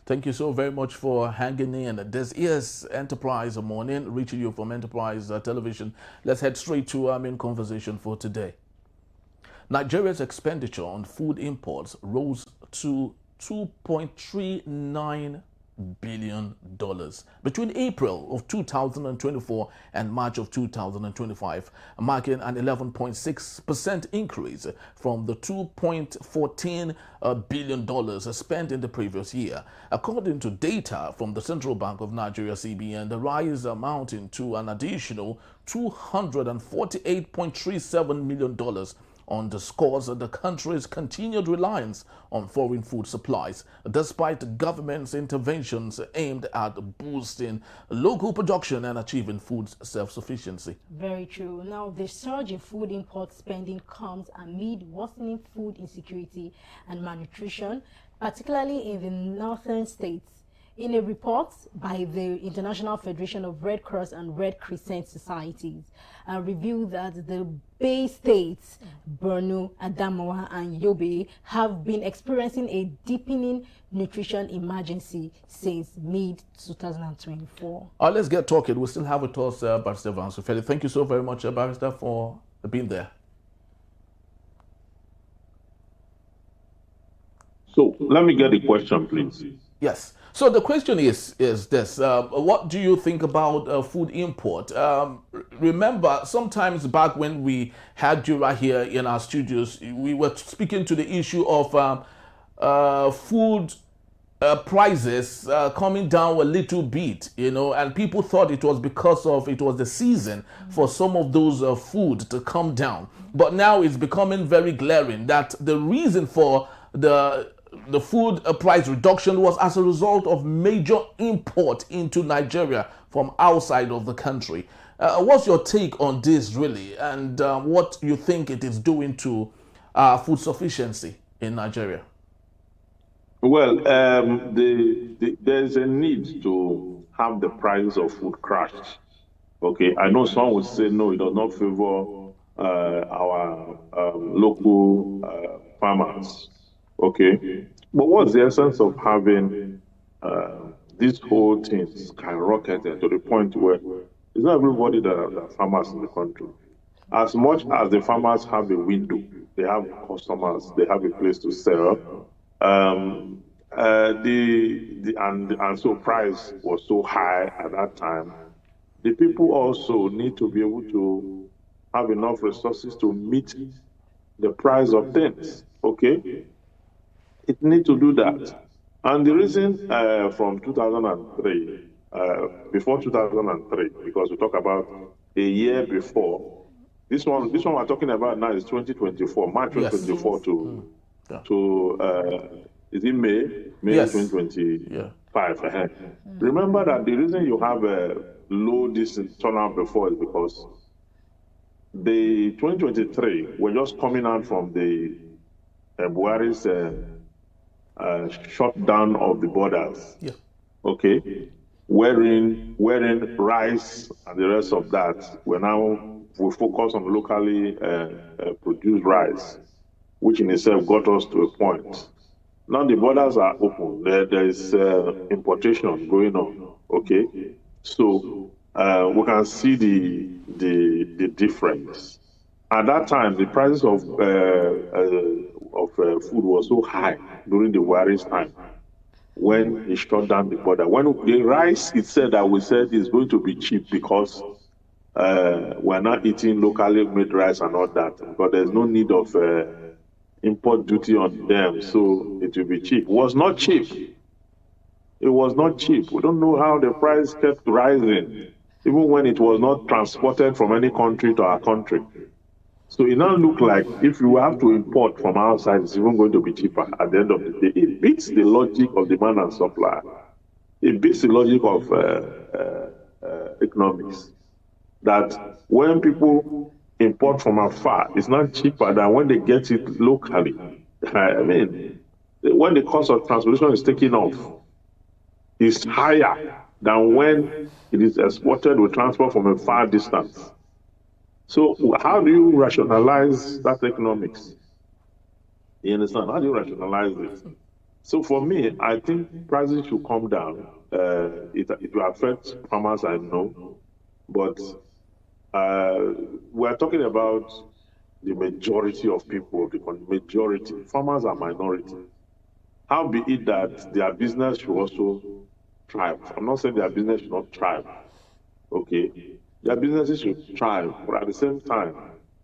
Thank you so very much for hanging in. This is Enterprise Morning, reaching you from Enterprise Television. Let's head straight to our main conversation for today. Nigeria's expenditure on food imports rose to $2.39 billion between April of 2024 and March of 2025, marking an 11.6% increase from the $2.14 billion spent in the previous year. According to data from the Central Bank of Nigeria, CBN, the rise amounting to an additional $248.37 million underscores the country's continued reliance on foreign food supplies, despite government's interventions aimed at boosting local production and achieving food self-sufficiency. Very true. Now, the surge in food import spending comes amid worsening food insecurity and malnutrition, particularly in the northern states. In a report by the International Federation of Red Cross and Red Crescent Societies, revealed that the Bay states, Borno, Adamawa, and Yobe, have been experiencing a deepening nutrition emergency since mid-2024. Let's get talking. We still have with us Barrister Vansufeli. Thank you so very much, Barrister, for being there. So let me get the question, please. Yes. So the question is this: what do you think about food import? Remember, sometimes back when we had you right here in our studios, we were speaking to the issue of food prices coming down a little bit, and people thought it was because it was the season for some of those food to come down. But now it's becoming very glaring that the reason for the food price reduction was as a result of major import into Nigeria from outside of the country. What's your take on this, really, and what you think it is doing to food sufficiency in Nigeria? Well, there's a need to have the price of food crashed. Okay, I know some would say no, it does not favor our local farmers. Okay, but what's the essence of having this whole thing skyrocketed to the point where it's not everybody that are farmers in the country? As much as the farmers have a window, they have customers, they have a place to sell, and so price was so high at that time. The people also need to be able to have enough resources to meet the price of things. Okay. It needs to do that. And the reason from 2003, before 2003, because we talk about a year before, this one we're talking about now is 2024, March 2024 to is it May Yes. 2025. Yeah. Remember that the reason you have a low this turnout before is because the 2023, we're just coming out from the Buhari's shutdown of the borders. Yeah. Okay. Wearing rice and the rest of that. We focus on locally produced rice, which in itself got us to a point. Now the borders are open. There is importation going on. Okay. So we can see the difference. At that time, the prices of food was so high during the Buhari's time when he shut down the border. When the rice itself that we said is going to be cheap because we're not eating locally made rice and all that, because there's no need of import duty on them, so it will be cheap. It was not cheap. It was not cheap. We don't know how the price kept rising, even when it was not transported from any country to our country. So it now look like if you have to import from outside, it's even going to be cheaper at the end of the day. It beats the logic of demand and supply. It beats the logic of economics. That when people import from afar, it's not cheaper than when they get it locally. I mean, when the cost of transportation is taken off, it's higher than when it is exported with transport from a far distance. So how do you rationalize that economics? You understand? How do you rationalize it? So for me, I think prices should come down. It will affect farmers, I know, but we're talking about the majority of people of the country. Majority. Farmers are minority. How be it that their business should also thrive? I'm not saying their business should not thrive. Okay. Their businesses should thrive, but at the same time,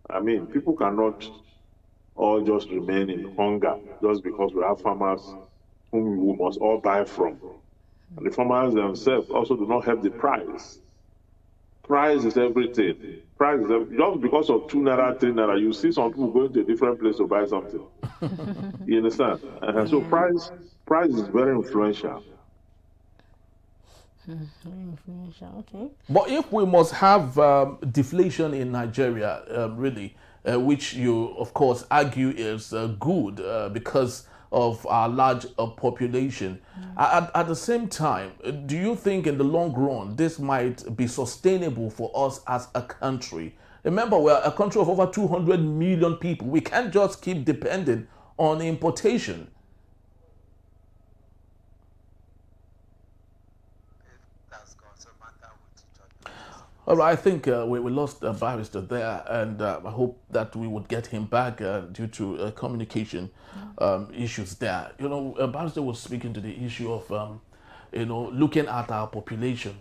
I mean, people cannot all just remain in hunger just because we have farmers whom we must all buy from. And the farmers themselves also do not have the price. Price is everything. Price is just because of 2 naira, 3 naira, you see some people going to a different place to buy something. You understand? So price is very influential. Very influential. Okay. But if we must have deflation in Nigeria, really, which you, of course, argue is good because of our large population. At the same time, do you think in the long run this might be sustainable for us as a country? Remember, we're a country of over 200 million people. We can't just keep depending on importation. All right, I think we lost a barrister there, and I hope that we would get him back due to communication issues there. You know, barrister was speaking to the issue of, looking at our population,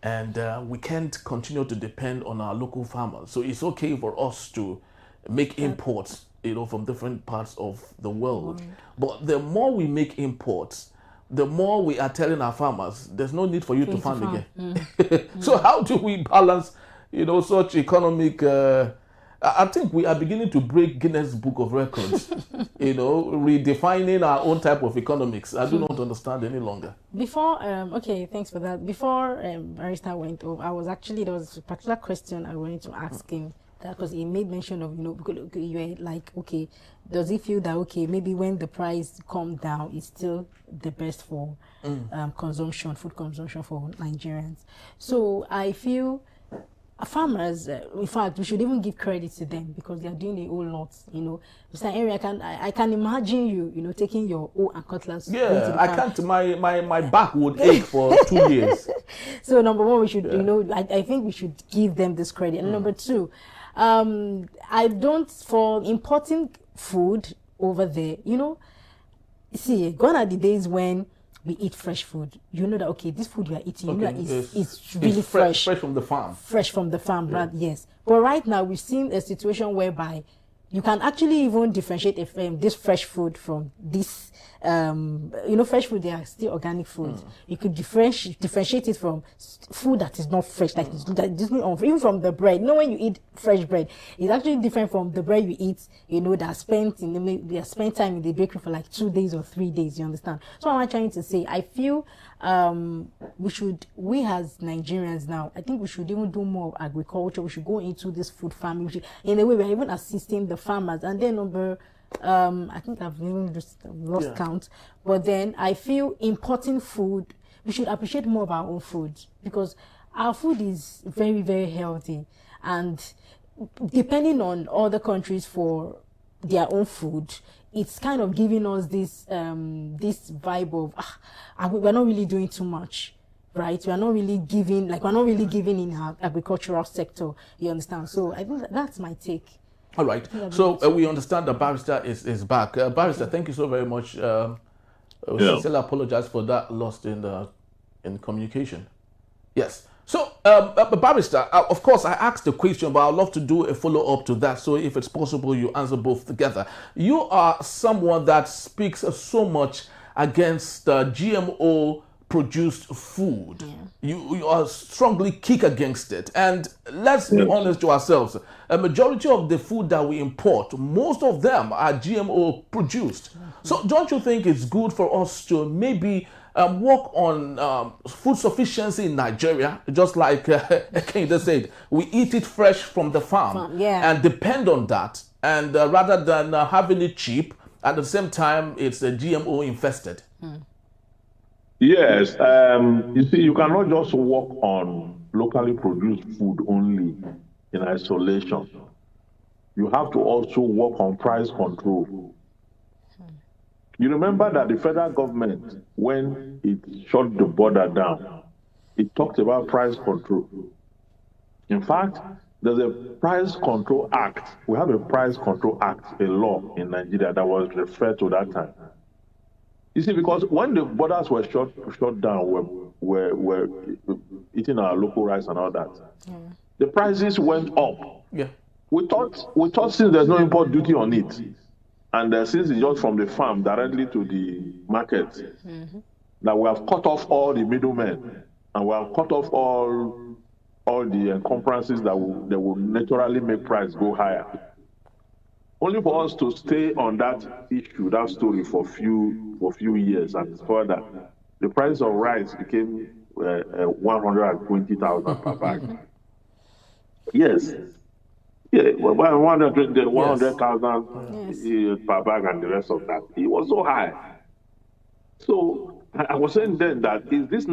and we can't continue to depend on our local farmers. So it's okay for us to make imports, from different parts of the world. But the more we make imports, the more we are telling our farmers, there's no need for you to farm again. So how do we balance, such economic... I think we are beginning to break Guinness Book of Records, redefining our own type of economics. I do not understand any longer. Before, okay, thanks for that. Before Barrister went over, there was a particular question I wanted to ask him. Because he made mention of, because you were like, okay, does he feel that, okay, maybe when the price come down, it's still the best for consumption, food consumption for Nigerians? So I feel farmers, in fact, we should even give credit to them because they are doing a whole lot, Mr. Henry, I can imagine you, taking your hoe and cutlass. Yeah, I can't, my back would ache for 2 years. So number one, we should, I think we should give them this credit. And number two, I don't, for importing food over there, see, gone are the days when we eat fresh food. You know that, okay, this food you are eating, it's really fresh. Fresh from the farm. Fresh from the farm, right? Yes. But right now, we've seen a situation whereby you can actually even differentiate this fresh food from this, fresh food, they are still organic food. You could differentiate it from food that is not fresh, like even from the bread. When you eat fresh bread, it's actually different from the bread you eat, that spent time in the bakery for like 2 days or 3 days, you understand? So what I'm trying to say, I feel we as Nigerians now, I think we should even do more of agriculture. We should go into this food farming. In a way, we're even assisting the farmers. And then I think I've even lost count. But then I feel importing food, we should appreciate more of our own food because our food is very, very healthy. And depending on other countries for their own food, it's kind of giving us this this vibe of we're not really doing too much, right? We're not really giving in our agricultural sector. You understand? So I think that's my take. All right. So we understand the barrister is back. Barrister, thank you so very much. Sincerely apologize for that lost in communication. Yes. So, Barrister, of course, I asked the question, but I'd love to do a follow-up to that. So if it's possible, you answer both together. You are someone that speaks so much against GMO-produced food. Yeah. You are strongly kick against it. And let's be honest to ourselves. A majority of the food that we import, most of them are GMO-produced. So don't you think it's good for us to maybe work on food sufficiency in Nigeria, just like Ken just said, we eat it fresh from the farm and depend on that, and rather than having it cheap, at the same time, it's GMO infested. Yes, you see, you cannot just work on locally produced food only in isolation. You have to also work on price control. You remember that the federal government, when it shut the border down, it talked about price control. In fact, there's a price control act. We have a price control act, a law in Nigeria that was referred to that time. You see, because when the borders were shut down, we're eating our local rice and all that, the prices went up. Yeah. We thought since there's no import duty on it, and since it's just from the farm directly to the market, that we have cut off all the middlemen, and we have cut off all the encumbrances that will naturally make price go higher. Only for us to stay on that issue, that story for few years, and further, the price of rice became 120,000 per bag. Yes. Yeah, 100,000 per bag and the rest of that. It was so high. So I was saying then that is this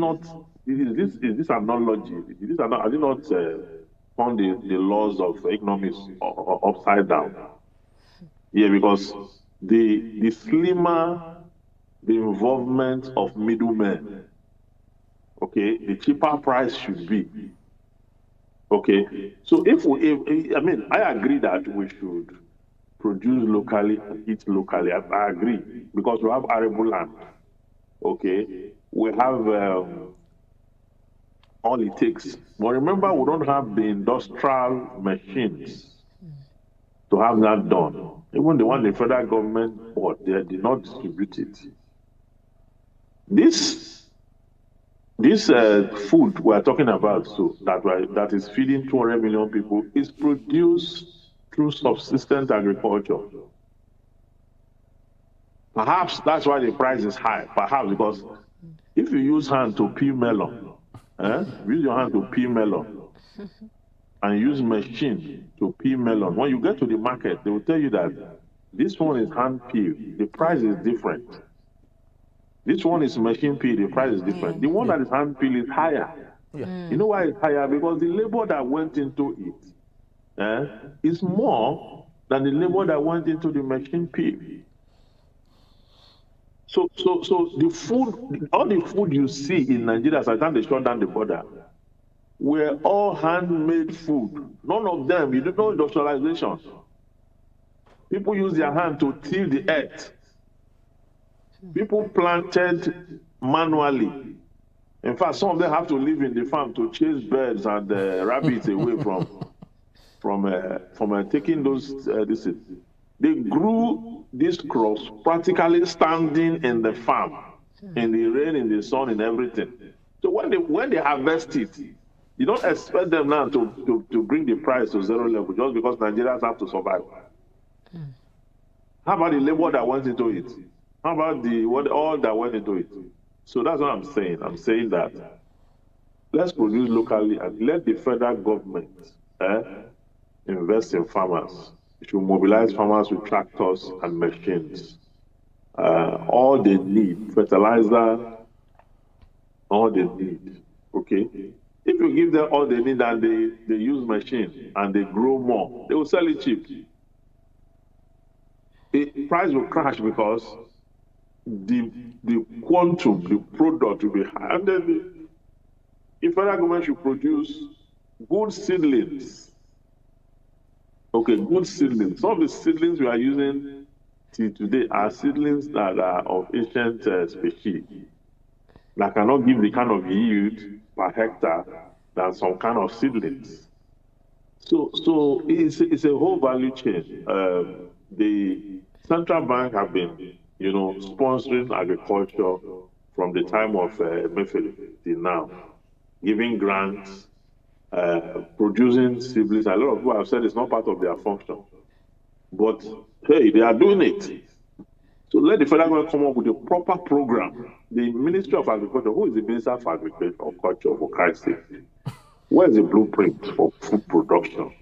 analogy? Are they not found the laws of economics upside down? Yeah, because the slimmer the involvement of middlemen, okay, the cheaper price should be. Okay, so I agree that we should produce locally and eat locally. I agree, because we have arable land. Okay, we have all it takes. But remember, we don't have the industrial machines to have that done. Even the one the federal government bought, they did not distribute it. This food we're talking about, so that is feeding 200 million people, is produced through subsistence agriculture. Perhaps that's why the price is high. Perhaps because if you use hand to peel melon, use your hand to peel melon, and use machine to peel melon, when you get to the market, they will tell you that this one is hand peeled. The price is different. This one is machine peeled, the price is different. The one that is hand peeled is higher. You know why it's higher? Because the labor that went into it is more than the labor that went into the machine peel. So the food, all the food you see in Nigeria, by the time they shut down the border, were all handmade food. None of them, you don't know industrialization. People use their hand to till the earth. People planted manually. In fact, some of them have to live in the farm to chase birds and rabbits away from taking those. They grew these crops practically standing in the farm, in the rain, in the sun, in everything. So when they harvest it, you don't expect them now to bring the price to zero level just because Nigerians have to survive. How about the labor that went into it? How about all that went into it? So that's what I'm saying. I'm saying that let's produce locally and let the federal government invest in farmers. It should mobilize farmers with tractors and machines. All they need, fertilizer, all they need. Okay? If you give them all they need and they use machines and they grow more, they will sell it cheap. The price will crash because the quantum, the product will be high. And then the federal government should produce good seedlings. Okay, good seedlings. Some of the seedlings we are using till today are seedlings that are of ancient species that cannot give the kind of yield per hectare than some kind of seedlings. So it's a whole value chain. The central bank have been, sponsoring agriculture from the time of Emefiele till now, giving grants, producing seedlings. A lot of people have said it's not part of their function, but hey, they are doing it. So let the federal government come up with a proper program. The Ministry of Agriculture, who is the Minister of Agriculture, for Christ's sake? Where is the blueprint for food production?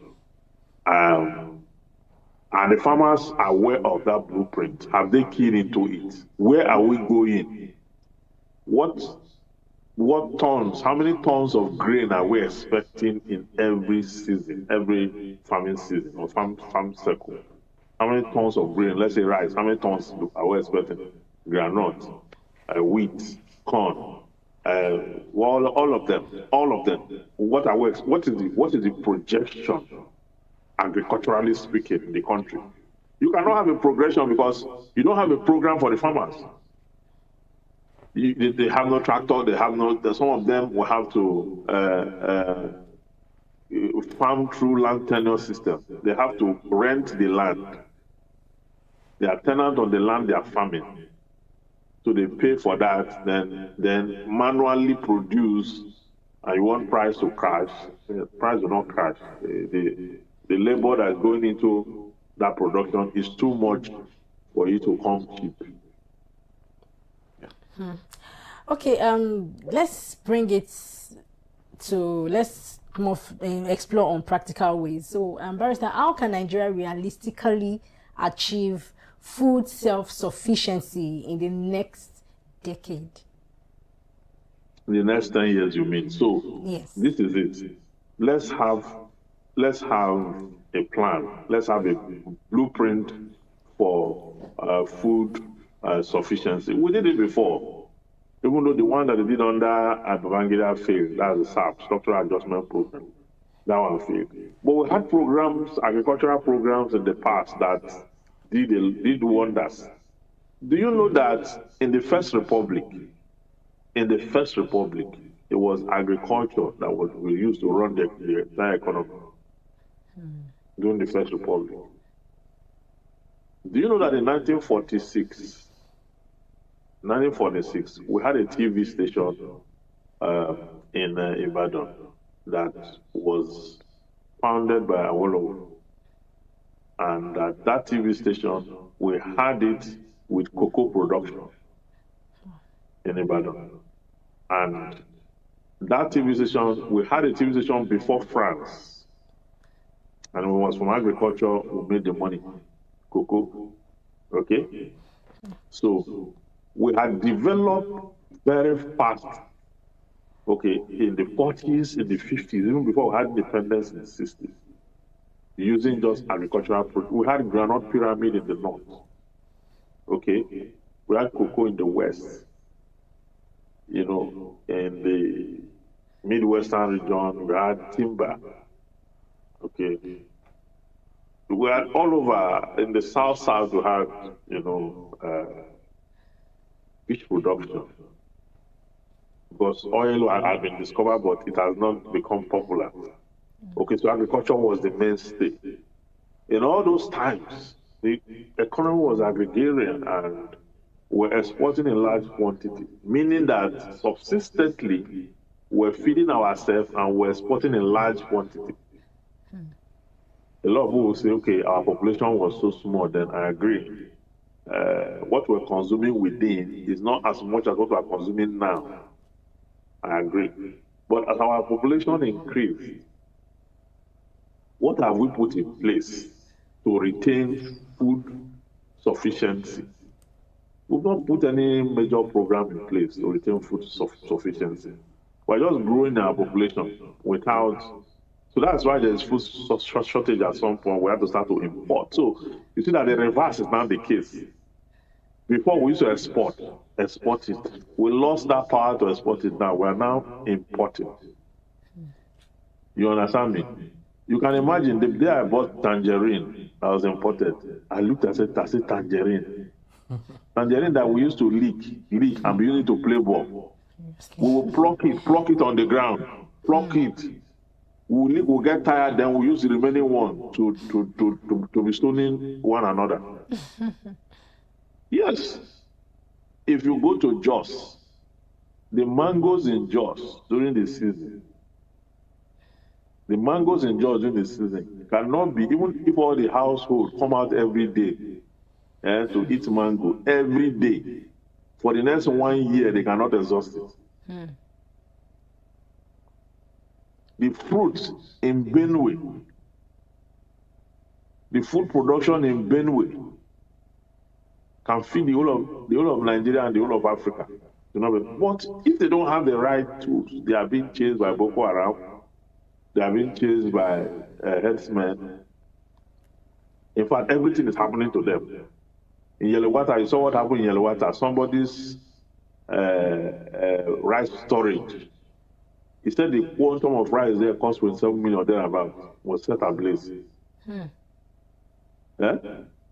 And the farmers are aware of that blueprint. Have they keyed into it? Where are we going? What tons, how many tons of grain are we expecting in every season, every farming season or farm cycle? How many tons of grain, let's say rice, how many tons are we expecting? granite, wheat, corn, all of them. What is the projection, agriculturally speaking, in the country? You cannot have a progression because you don't have a program for the farmers. They have no tractor. Some of them will have to farm through land tenure system. They have to rent the land. They are tenant on the land they are farming. So they pay for that, then manually produce, and you want price to crash. The price will not crash. The labor that is going into that production is too much for you to come cheap. Okay, let's bring it to, let's explore on practical ways. So, Barrister, how can Nigeria realistically achieve food self-sufficiency in the next decade? In the next 10 years, you mean? So, yes. This is it. Let's have a plan. Let's have a blueprint for food sufficiency. We did it before. Even though the one that they did under Adamawa failed, that's the SAP, Structural Adjustment Program. That one failed. But we had programs, agricultural programs in the past that did wonders. Do you know that in the First Republic, it was agriculture that we used to run the entire economy during the First Republic? Do you know that in 1946, we had a TV station in Ibadan that was founded by Awolowo. And that TV station, we had it with cocoa production in Ibadan. And that TV station, we had a TV station before France. And it was from agriculture, we made the money, cocoa. Okay? So we had developed very fast, okay, in the 40s, in the 50s, even before we had independence in the 60s. Using just agricultural produce. We had granite pyramid in the north. Okay? We had cocoa in the west. You know, in the Midwestern region, we had timber. Okay? We had all over, in the south, we had, fish production. Because oil had been discovered, but it has not become popular. Okay, so agriculture was the mainstay. In all those times, the economy was agrarian and we're exporting in large quantity, meaning that subsistently, we're feeding ourselves and we're exporting in large quantity. A lot of people will say, okay, our population was so small, then I agree. What we're consuming within is not as much as what we're consuming now. I agree. But as our population increased, what have we put in place to retain food sufficiency? We've not put any major program in place to retain food sufficiency. We're just growing our population without. So that's why there's food shortage at some point. We have to start to import. So you see that the reverse is now the case. Before we used to export it. We lost that power to export it now. We are now importing. You understand me? You can imagine the day I bought tangerine that was imported, I looked and said, tangerine. Tangerine that we used to lick and be using to play ball. We will pluck it on the ground, pluck it. We'll get tired, then we'll use the remaining one to be stoning one another. Yes. If you go to Jos, the mangoes in Jos during the season, cannot be, even if all the household come out every day to eat mango every day, for the next 1 year, they cannot exhaust it. The fruit in Benue, the food production in Benue can feed the whole of Nigeria and the whole of Africa. But if they don't have the right tools, they are being chased by Boko Haram, they are being chased by herdsmen. In fact, everything is happening to them. In Yellow Water, you saw what happened in Yellow Water. Somebody's rice storage. He said the quantum of rice there cost 27 million thereabout was set ablaze. Yeah?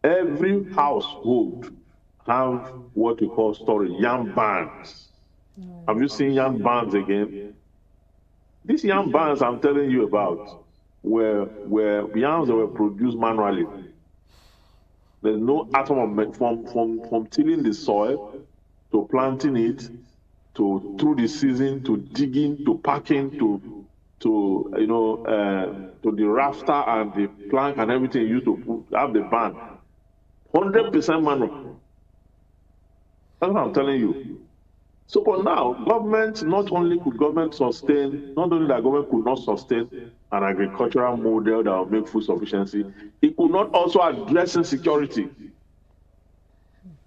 Every household have what we call storage, yam barns. Have you seen yam barns again? These yam barns I'm telling you about were yams that were produced manually. There's no atom of from tilling the soil to planting it to through the season to digging to packing to the rafter and the plank and everything you used to have the barn. 100% manual. That's what I'm telling you. So for now, not only that government could not sustain an agricultural model that will make food sufficiency, it could not also address insecurity.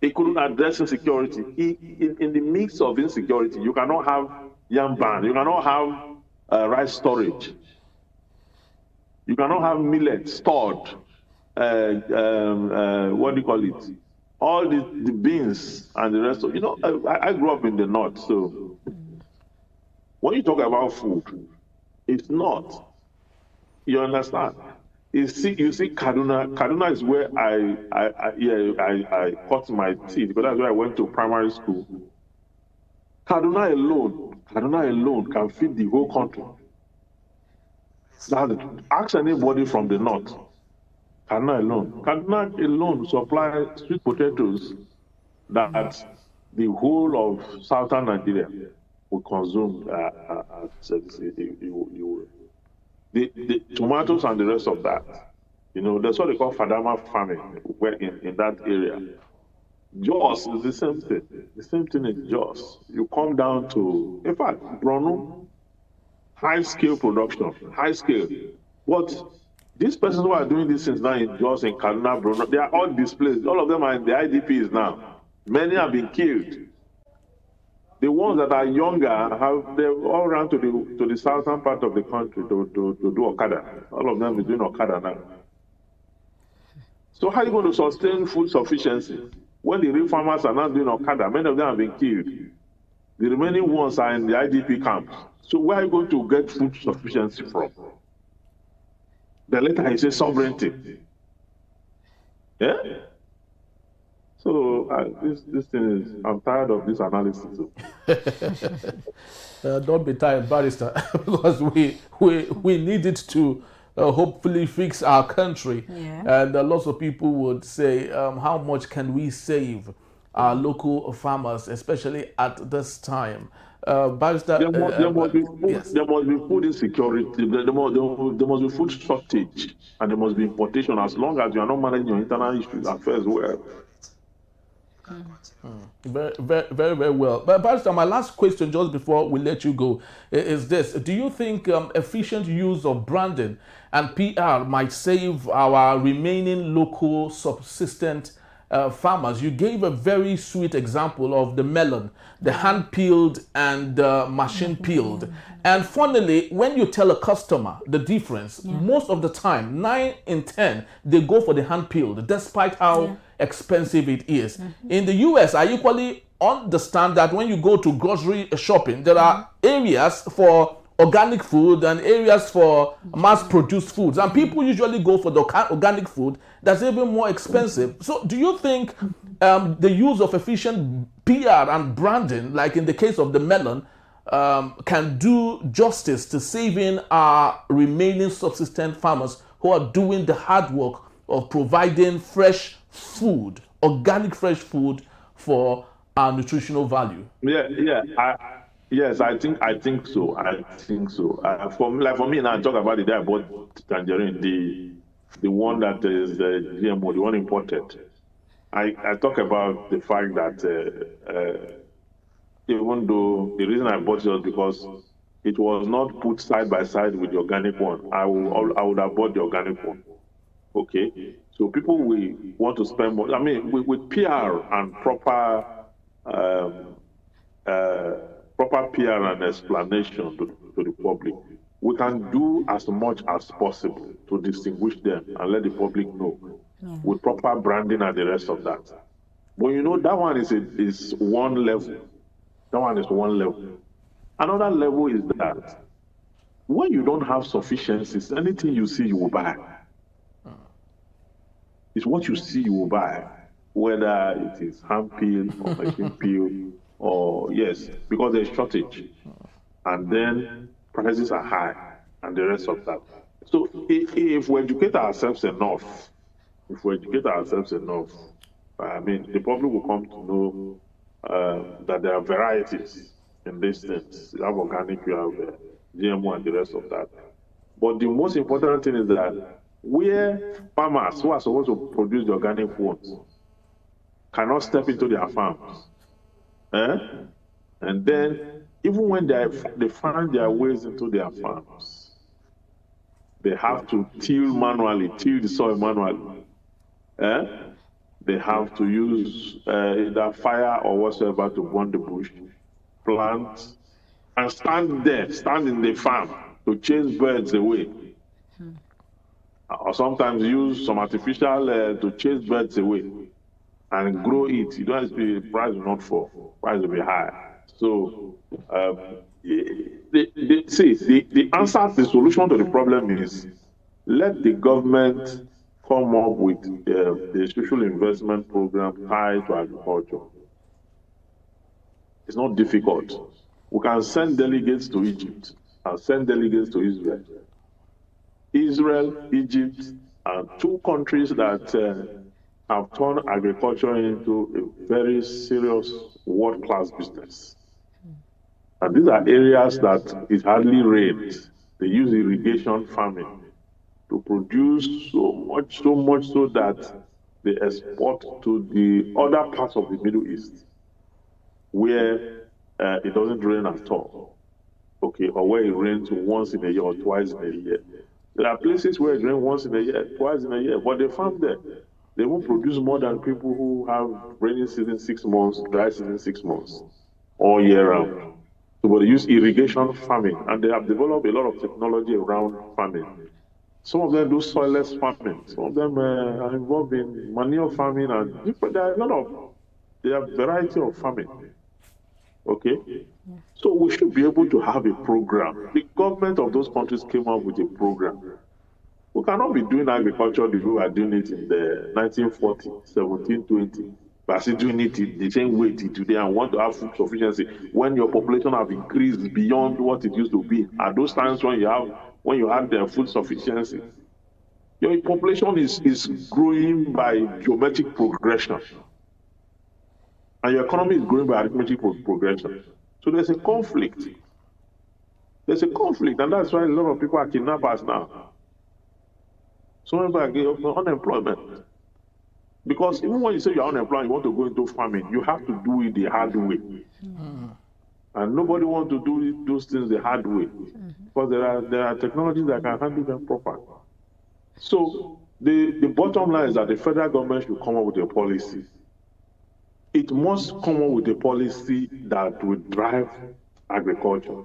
It couldn't address insecurity. In the mix of insecurity, you cannot have yam barn, you cannot have rice storage, you cannot have millet stored, what do you call it? All the beans and the rest of, I grew up in the north, so when you talk about food, it's not, you understand? You see Kaduna. Kaduna is where I cut my teeth, because that's where I went to primary school. Kaduna alone can feed the whole country. Ask anybody from the north. Kaduna alone supplies sweet potatoes that the whole of southern Nigeria will consume. The tomatoes and the rest of that, that's what they call Fadama farming, where in that area. Jos is the same thing. The same thing in Jos. You come down to, in fact, Borno, high-scale production, high-scale. But these persons who are doing these things now in Jos, in Kaduna, Borno, they are all displaced. All of them are in the IDPs now. Many have been killed. The ones that are younger they've all run to the southern part of the country to do Okada. All of them are doing Okada now. So how are you going to sustain food sufficiency when the real farmers are not doing Okada? Many of them have been killed. The remaining ones are in the IDP camps. So where are you going to get food sufficiency from? The later he says sovereignty. Yeah? So this thing is, I'm tired of this analysis. Don't be tired, barrister, because we need it to hopefully fix our country. Yeah. And lots of people would say, how much can we save our local farmers, especially at this time? Barrister, there must be food, yes. There must be food insecurity, there must be food shortage, and there must be importation, as long as you are not managing your internal issues affairs well. Very, very, very, very well. But Pastor, my last question, just before we let you go, is this: do you think efficient use of branding and PR might save our remaining local subsistent farmers? You gave a very sweet example of the melon, the hand peeled and machine peeled. And funnily, when you tell a customer the difference, most of the time, 9 in 10, they go for the hand peeled, despite how expensive it is. In the US, I equally understand that when you go to grocery shopping, there are areas for organic food and areas for mass-produced foods. And people usually go for the organic food that's even more expensive. So do you think the use of efficient PR and branding, like in the case of the melon, can do justice to saving our remaining subsistent farmers who are doing the hard work of providing fresh food, organic fresh food for our nutritional value? Yes, I think so. For me now, I talk about the day I bought tangerine, the one that is GMO, the one imported. I talk about the fact that even though the reason I bought it was because it was not put side by side with the organic one, I would have bought the organic one. Okay, so people will want to spend more. I mean, with PR and proper PR and explanation to the public, we can do as much as possible to distinguish them and let the public know with proper branding and the rest of that. But you know, that one is one level. That one is one level. Another level is that when you don't have sufficiencies, anything you see, you will buy. It's what you see, you will buy. Whether it is hand peel or machine peel, or yes, because there's shortage. And then prices are high and the rest of that. So if we educate ourselves enough, I mean, the public will come to know that there are varieties in these things. You have organic, you have GMO and the rest of that. But the most important thing is that where farmers who are supposed to produce the organic ones cannot step into their farms, and then even when they find their ways into their farms, they have to till the soil manually. They have to use either fire or whatsoever to burn the bush, plant, and stand in the farm to chase birds away. Or sometimes use some artificial to chase birds away and grow it. You don't expect the price will not fall, price will be high. So the answer, the solution to the problem is let the government come up with the social investment program tied to agriculture. It's not difficult. We can send delegates to Egypt and send delegates to Israel. Israel, Egypt are two countries that have turned agriculture into a very serious world-class business. And these are areas that it hardly rains. They use irrigation farming to produce so much so that they export to the other parts of the Middle East where it doesn't rain at all, okay, or where it rains once in a year or twice in a year. There are places where it rains once in a year, twice in a year, but they farm there. They won't produce more than people who have rainy season 6 months, dry season 6 months, all year round. So, but they use irrigation farming, and they have developed a lot of technology around farming. Some of them do soilless farming. Some of them are involved in manure farming, and there are a variety of farming. Okay? So we should be able to have a program. The government of those countries came up with a program. We cannot be doing agriculture the way we are doing it in the 1940, 1720. We are still doing it the same way today and want to have food sufficiency when your population have increased beyond what it used to be. At those times when you had the food sufficiency, your population is growing by geometric progression. And your economy is growing by arithmetic progression. So there's a conflict. And that's why a lot of people are kidnappers now. Some people are unemployment. Because even when you say you're unemployed, you want to go into farming, you have to do it the hard way. And nobody wants to do those things the hard way. Because there are technologies that can handle them properly. So the bottom line is that the federal government should come up with a policy. It must come up with a policy that will drive agriculture.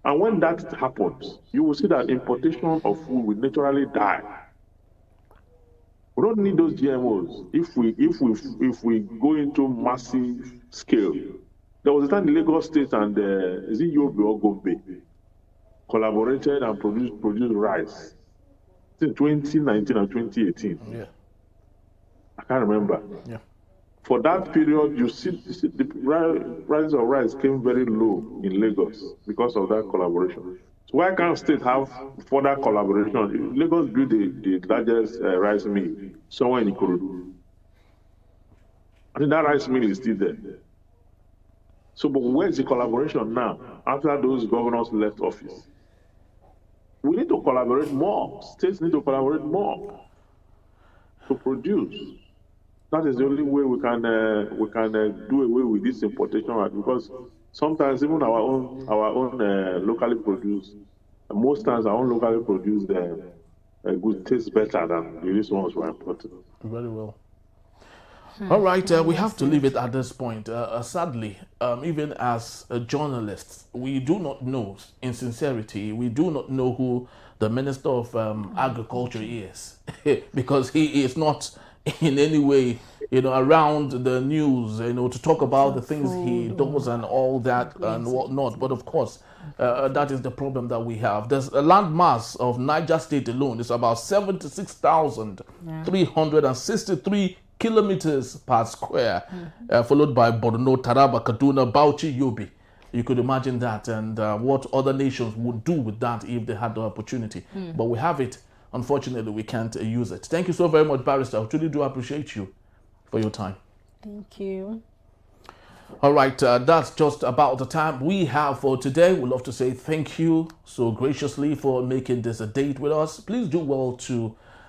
And when that happens, you will see that importation of food will naturally die. We don't need those GMOs if we go into massive scale. There was a time in Lagos State and is it Yobe or Gombe collaborated and produced rice in 2019 and 2018. Yeah. I can't remember. Yeah. For that period, you see the price of rice came very low in Lagos because of that collaboration. So why can't state have further collaboration? Lagos built the largest rice mill somewhere in Ikorodu. I think that rice mill is still there. So, but where's the collaboration now after those governors left office? We need to collaborate more. States need to collaborate more to produce. That is the only way we can do away with this importation, because sometimes even our own locally produced, most times our own locally produced goods taste better than these ones we are importing. Very well. All right, we have to leave it at this point. Sadly, even as journalists, we do not know, in sincerity, we do not know who the Minister of Agriculture is, because he is not in any way around the news, to talk about the things he Food does and all that and whatnot. But of course, that is the problem that we have. There's a land mass of Niger State alone. It's about 76,363 kilometers per square, followed by Borno, Taraba, Kaduna, Bauchi, Yobe. You could imagine that, and what other nations would do with that if they had the opportunity. But we have it. Unfortunately, we can't use it. Thank you so very much, Barrister. I truly do appreciate you for your time. Thank you. All right, that's just about the time we have for today. We'd love to say thank you so graciously for making this a date with us. Please do well to